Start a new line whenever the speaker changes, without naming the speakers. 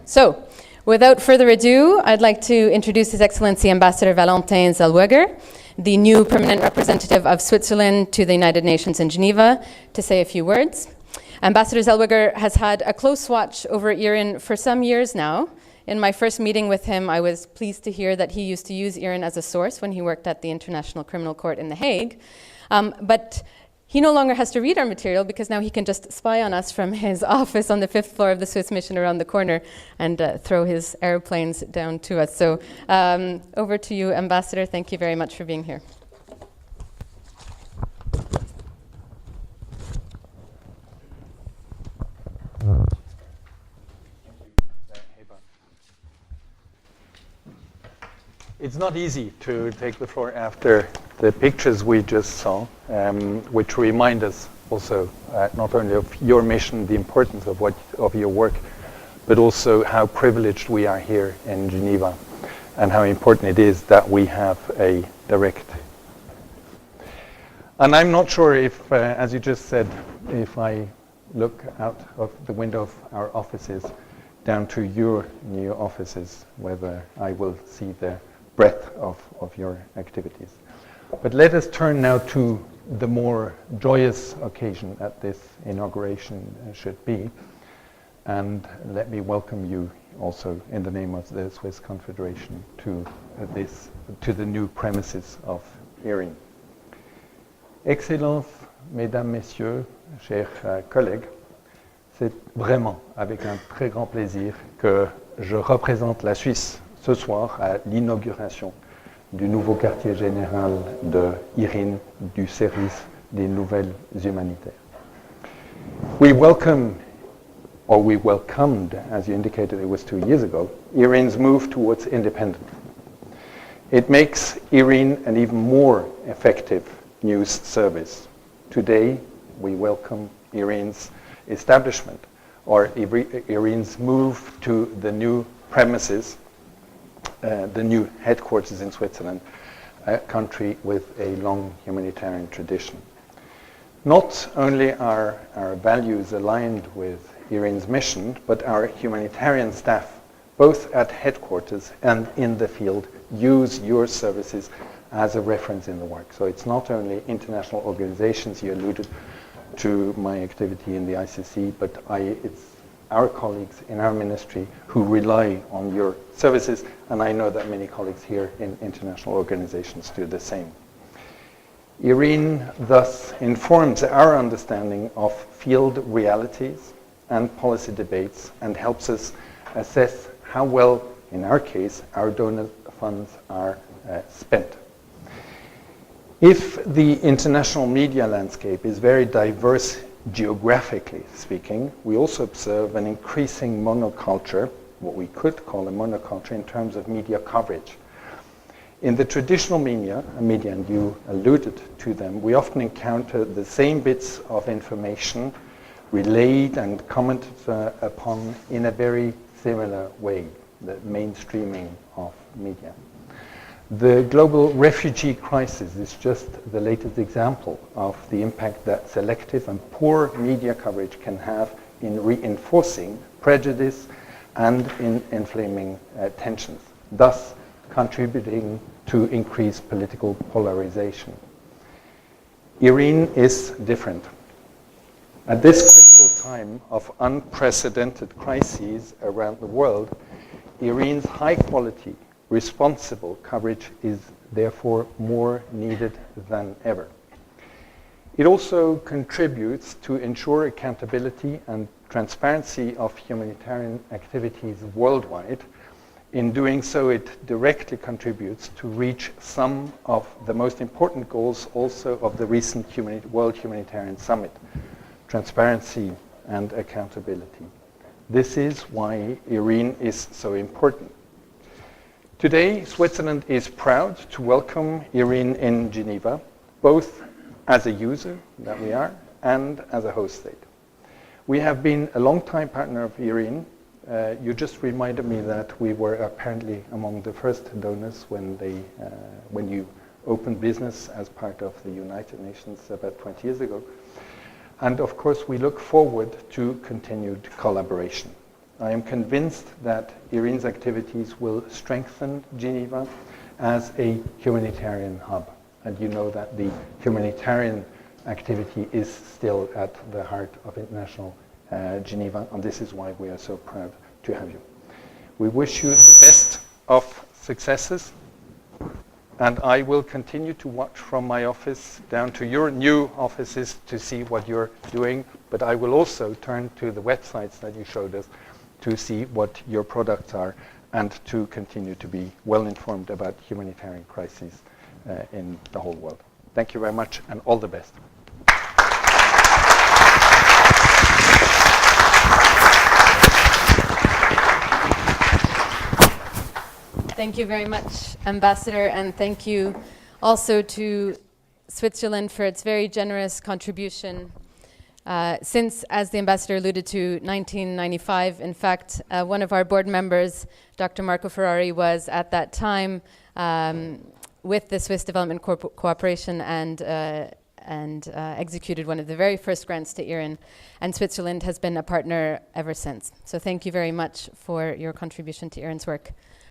So, without further ado, I'd like to introduce His Excellency Ambassador Valentin Zellweger, the new permanent representative of Switzerland to the United Nations in Geneva, to say a few words. Ambassador Zellweger has had a close watch over IRIN for some years now. In my first meeting with him, I was pleased to hear that he used to use IRIN as a source when he worked at the International Criminal Court in The Hague. But he no longer has to read our material because now he can just spy on us from his office on the 5th floor of the Swiss mission around the corner and throw his airplanes down to us. So over to you, Ambassador. Thank you very much for being here.
It's not easy to take the floor after the pictures we just saw, which remind us also not only of your mission, the importance of your work, but also how privileged we are here in Geneva and how important it is that we have a direct. And I'm not sure if, as you just said, if I look out of the window of our offices down to your new offices, whether I will see the breadth of your activities. But let us turn now to the more joyous occasion that this inauguration should be. And let me welcome you also in the name of the Swiss Confederation to the new premises of IRIN. Excellences, Mesdames, Messieurs, chers collègues, c'est vraiment avec un très grand plaisir que je représente la Suisse ce soir à l'inauguration du nouveau quartier général de IRIN, du service des nouvelles humanitaires. We welcomed, as you indicated it was 2 years ago, IRIN's move towards independence. It makes IRIN an even more effective news service. Today, we welcome IRIN's establishment, or IRIN's move to the new premises, the new headquarters in Switzerland, a country with a long humanitarian tradition. Not only are our values aligned with IRIN's mission, but our humanitarian staff, both at headquarters and in the field, use your services as a reference in the work. So it's not only international organizations. You alluded to my activity in the ICC, but it's our colleagues in our ministry who rely on your services, and I know that many colleagues here in international organizations do the same. IRIN thus informs our understanding of field realities and policy debates and helps us assess how well, in our case, our donor funds are spent. If the international media landscape is very diverse geographically speaking, we also observe an increasing monoculture, what we could call a monoculture in terms of media coverage. In the traditional media, and you alluded to them, we often encounter the same bits of information relayed and commented upon in a very similar way, the mainstreaming of media. The global refugee crisis is just the latest example of the impact that selective and poor media coverage can have in reinforcing prejudice and in inflaming tensions, thus contributing to increased political polarization. IRIN is different. At this critical time of unprecedented crises around the world, IRIN's high quality, responsible coverage is therefore more needed than ever. It also contributes to ensure accountability and transparency of humanitarian activities worldwide. In doing so, it directly contributes to reach some of the most important goals also of the recent World Humanitarian Summit, transparency and accountability. This is why IRIN is so important. Today, Switzerland is proud to welcome IRIN in Geneva, both as a user, that we are, and as a host state. We have been a long-time partner of IRIN. You just reminded me that we were apparently among the first donors when you opened business as part of the United Nations about 20 years ago. And of course, we look forward to continued collaboration. I am convinced that IRIN's activities will strengthen Geneva as a humanitarian hub. And you know that the humanitarian activity is still at the heart of international Geneva, and this is why we are so proud to have you. We wish you the best of successes, and I will continue to watch from my office down to your new offices to see what you're doing, but I will also turn to the websites that you showed us to see what your products are and to continue to be well informed about humanitarian crises in the whole world. Thank you very much and all the best.
Thank you very much, Ambassador, and thank you also to Switzerland for its very generous contribution since, as the Ambassador alluded to, 1995. In fact, one of our board members, Dr. Marco Ferrari, was at that time with the Swiss Development Cooperation and executed one of the very first grants to IRIN, and Switzerland has been a partner ever since. So thank you very much for your contribution to IRIN's work.